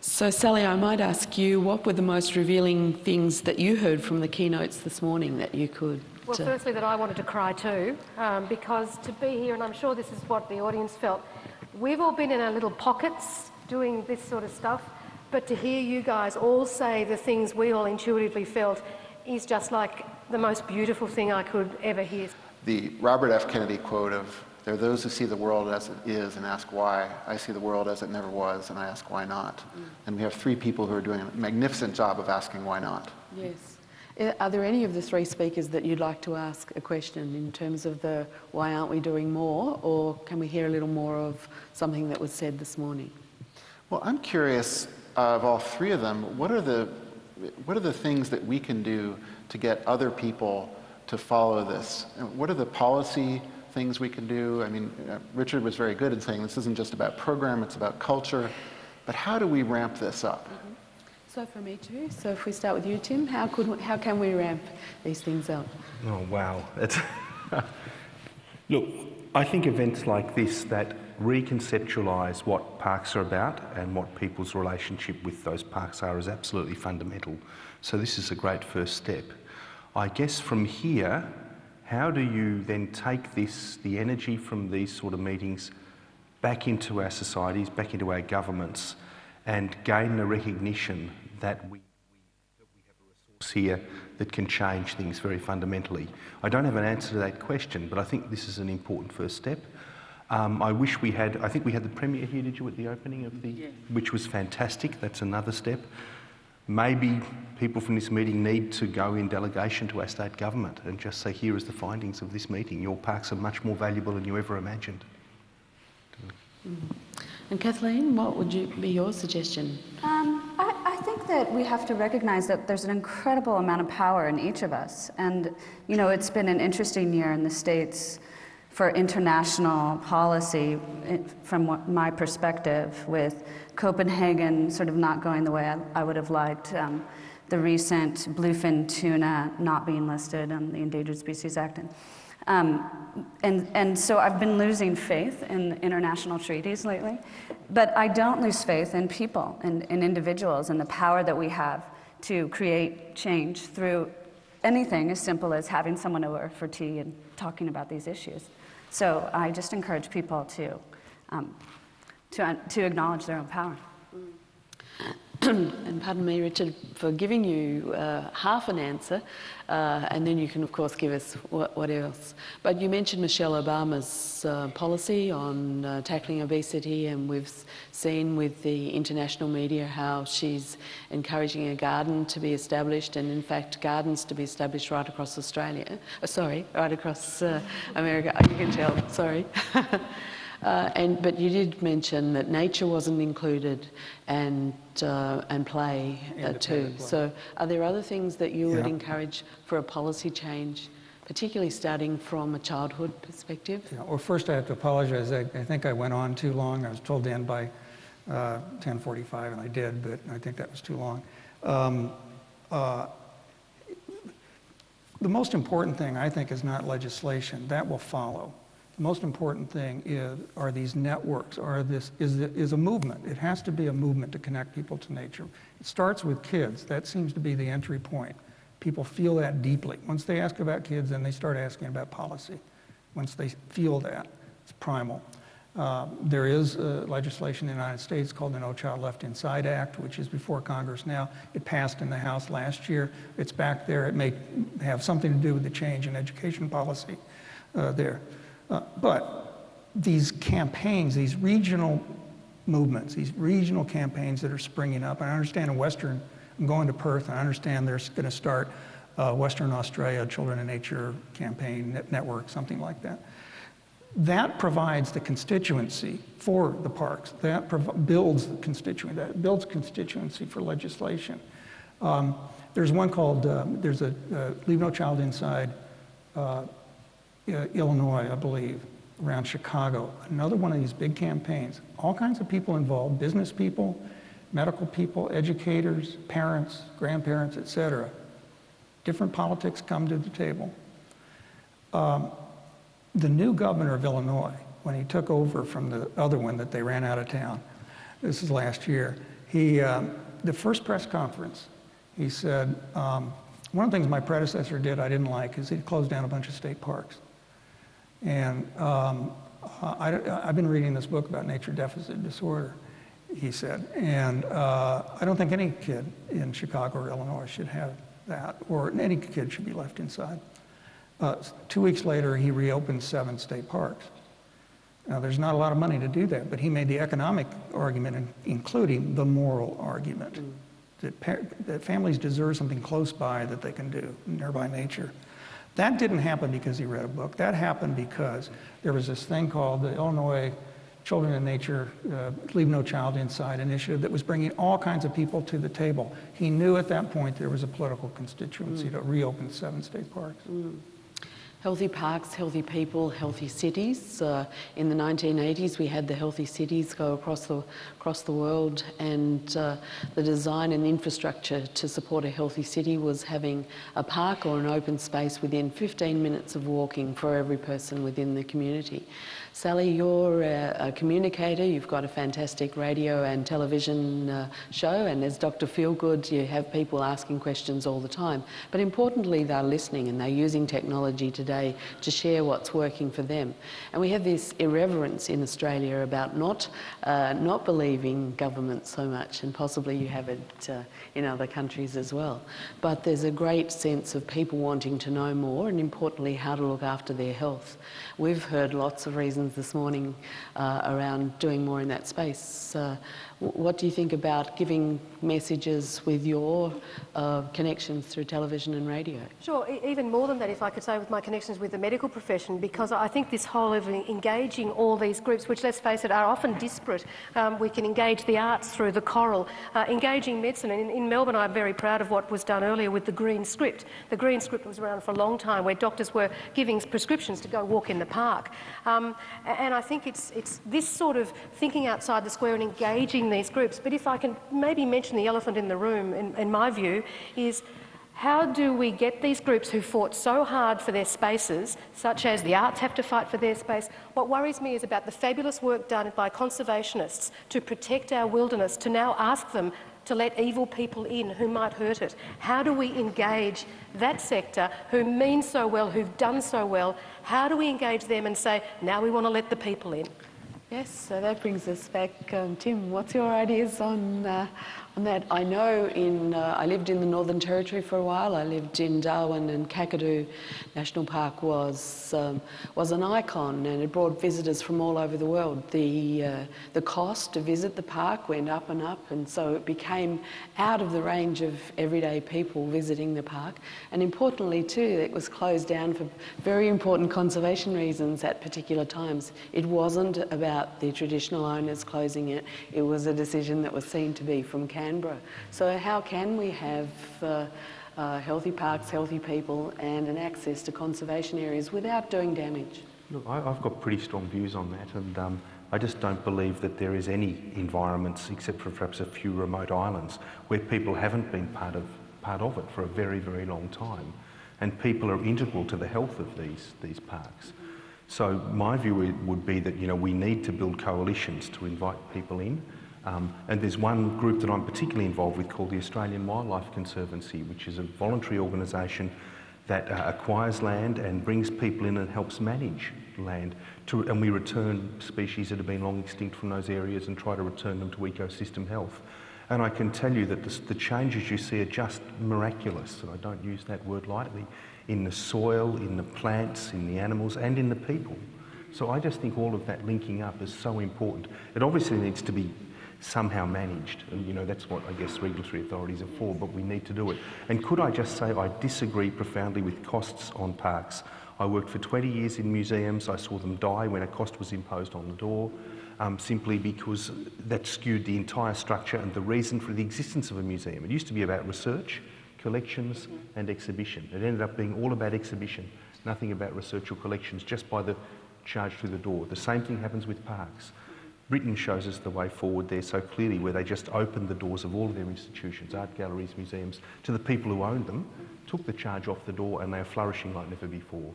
So, Sally, I might ask you, what were the most revealing things that you heard from the keynotes this morning that you could... Well, firstly, that I wanted to cry too, because to be here, and I'm sure this is what the audience felt, we've all been in our little pockets doing this sort of stuff, but to hear you guys all say the things we all intuitively felt is just like the most beautiful thing I could ever hear. The Robert F. Kennedy quote of, "There are those who see the world as it is and ask why. I see the world as it never was and I ask why not." And we have three people who are doing a magnificent job of asking why not. Yes. Are there any of the three speakers that you'd like to ask a question in terms of the why aren't we doing more, or can we hear a little more of something that was said this morning? Well, I'm curious, of all three of them, what are the things that we can do to get other people to follow this? What are the policy things we can do? I mean, Richard was very good in saying this isn't just about program, it's about culture. But how do we ramp this up? So for me too. So if we start with you, Tim, how can we ramp these things up? Oh, wow. Look, I think events like this that reconceptualise what parks are about and what people's relationship with those parks are is absolutely fundamental. So this is a great first step. I guess from here, how do you then take the energy from these sort of meetings back into our societies, back into our governments, and gain the recognition that we have a resource here that can change things very fundamentally? I don't have an answer to that question, but I think this is an important first step. I think we had the Premier here, did you, at the opening of the, which was fantastic. That's another step. Maybe people from this meeting need to go in delegation to our state government and just say, here is the findings of this meeting. Your parks are much more valuable than you ever imagined. And Kathleen, what would be your suggestion? I think that we have to recognize that there's an incredible amount of power in each of us. And, you know, it's been an interesting year in the States for international policy from my perspective, with Copenhagen sort of not going the way I would have liked, the recent bluefin tuna not being listed on the Endangered Species Act. And so I've been losing faith in international treaties lately, but I don't lose faith in people and in individuals and the power that we have to create change through anything as simple as having someone over for tea and talking about these issues. So I just encourage people to acknowledge their own power. And pardon me, Richard, for giving you half an answer, and then you can, of course, give us what else. But you mentioned Michelle Obama's policy on tackling obesity, and we've seen with the international media how she's encouraging a garden to be established, and in fact gardens to be established right across Australia. Right across America. You can tell, sorry. But you did mention that nature wasn't included, and play too. Play. So are there other things that you would encourage for a policy change, particularly starting from a childhood perspective? Yeah. Well, first I have to apologize. I think I went on too long. I was told to end by 10:45, and I did, but I think that was too long. The most important thing, I think, is not legislation. That will follow. The most important thing are these networks, is a movement. It has to be a movement to connect people to nature. It starts with kids. That seems to be the entry point. People feel that deeply. Once they ask about kids, then they start asking about policy. Once they feel that, it's primal. There is legislation in the United States called the No Child Left Inside Act, which is before Congress now. It passed in the House last year. It's back there. It may have something to do with the change in education policy there. But these campaigns, these regional movements, these regional campaigns that are springing up, and I understand I'm going to Perth, and I understand they're going to start Western Australia Children in Nature campaign network, something like that. That provides the constituency for the parks. That builds the constituency. That builds constituency for legislation. There's one called, there's a Leave No Child Inside Illinois, I believe, around Chicago. Another one of these big campaigns. All kinds of people involved, business people, medical people, educators, parents, grandparents, etc. Different politics come to the table. The new governor of Illinois, when he took over from the other one that they ran out of town, this is last year, The first press conference, he said, one of the things my predecessor did I didn't like is he closed down a bunch of state parks. And I've been reading this book about nature deficit disorder, he said, and I don't think any kid in Chicago or Illinois should have that, or any kid should be left inside. 2 weeks later, he reopened 7 state parks. Now, there's not a lot of money to do that, but he made the economic argument, including the moral argument, that families deserve something close by that they can do, nearby nature. That didn't happen because he read a book. That happened because there was this thing called the Illinois Children in Nature, Leave No Child Inside initiative that was bringing all kinds of people to the table. He knew at that point there was a political constituency to reopen 7 state parks. Healthy parks, healthy people, healthy cities. In the 1980s, we had the healthy cities go across the world, and the design and infrastructure to support a healthy city was having a park or an open space within 15 minutes of walking for every person within the community. Sally, you're a communicator, you've got a fantastic radio and television show, and as Dr. Feelgood, you have people asking questions all the time. But importantly, they're listening and they're using technology today to share what's working for them. And we have this irreverence in Australia about not believing government so much, and possibly you have it in other countries as well. But there's a great sense of people wanting to know more, and importantly, how to look after their health. We've heard lots of reasons this morning around doing more in that space. What do you think about giving messages with your connections through television and radio? Sure, even more than that, if I could say, with my connections with the medical profession, because I think this whole of engaging all these groups, which, let's face it, are often disparate. We can engage the arts through the choral, engaging medicine. And in Melbourne, I'm very proud of what was done earlier with the Green Script. The Green Script was around for a long time, where doctors were giving prescriptions to go walk in the park. And I think it's this sort of thinking outside the square and engaging these groups. But if I can maybe mention the elephant in the room, in my view, is how do we get these groups who fought so hard for their spaces, such as the arts have to fight for their space? What worries me is about the fabulous work done by conservationists to protect our wilderness, to now ask them to let evil people in who might hurt it. How do we engage that sector who mean so well, who've done so well? How do we engage them and say, now we want to let the people in? Yes, so that brings us back. Tim, what's your ideas on that? I know I lived in the Northern Territory for a while. I lived in Darwin, and Kakadu National Park was an icon, and it brought visitors from all over the world. The cost to visit the park went up and up, and so it became out of the range of everyday people visiting the park. And importantly too, it was closed down for very important conservation reasons at particular times. It wasn't about the traditional owners closing it. It was a decision that was seen to be from Canberra. So how can we have healthy parks, healthy people, and an access to conservation areas without doing damage? Look, I've got pretty strong views on that, and I just don't believe that there is any environments, except for perhaps a few remote islands, where people haven't been part of it for a very, very long time. And people are integral to the health of these parks. So my view would be that, we need to build coalitions to invite people in. And there's one group that I'm particularly involved with called the Australian Wildlife Conservancy, which is a voluntary organisation that acquires land and brings people in and helps manage land. And we return species that have been long extinct from those areas and try to return them to ecosystem health. And I can tell you that the changes you see are just miraculous, and I don't use that word lightly, in the soil, in the plants, in the animals, and in the people. So I just think all of that linking up is so important. It obviously needs to be somehow managed, and that's what I guess regulatory authorities are for, but we need to do it. And could I just say I disagree profoundly with costs on parks. I worked for 20 years in museums. I saw them die when a cost was imposed on the door, simply because that skewed the entire structure and the reason for the existence of a museum. It used to be about research, collections and exhibition. It ended up being all about exhibition, nothing about research or collections, just by the charge through the door. The same thing happens with parks. Britain shows us the way forward there so clearly, where they just opened the doors of all of their institutions, art galleries, museums, to the people who owned them, took the charge off the door, and they are flourishing like never before.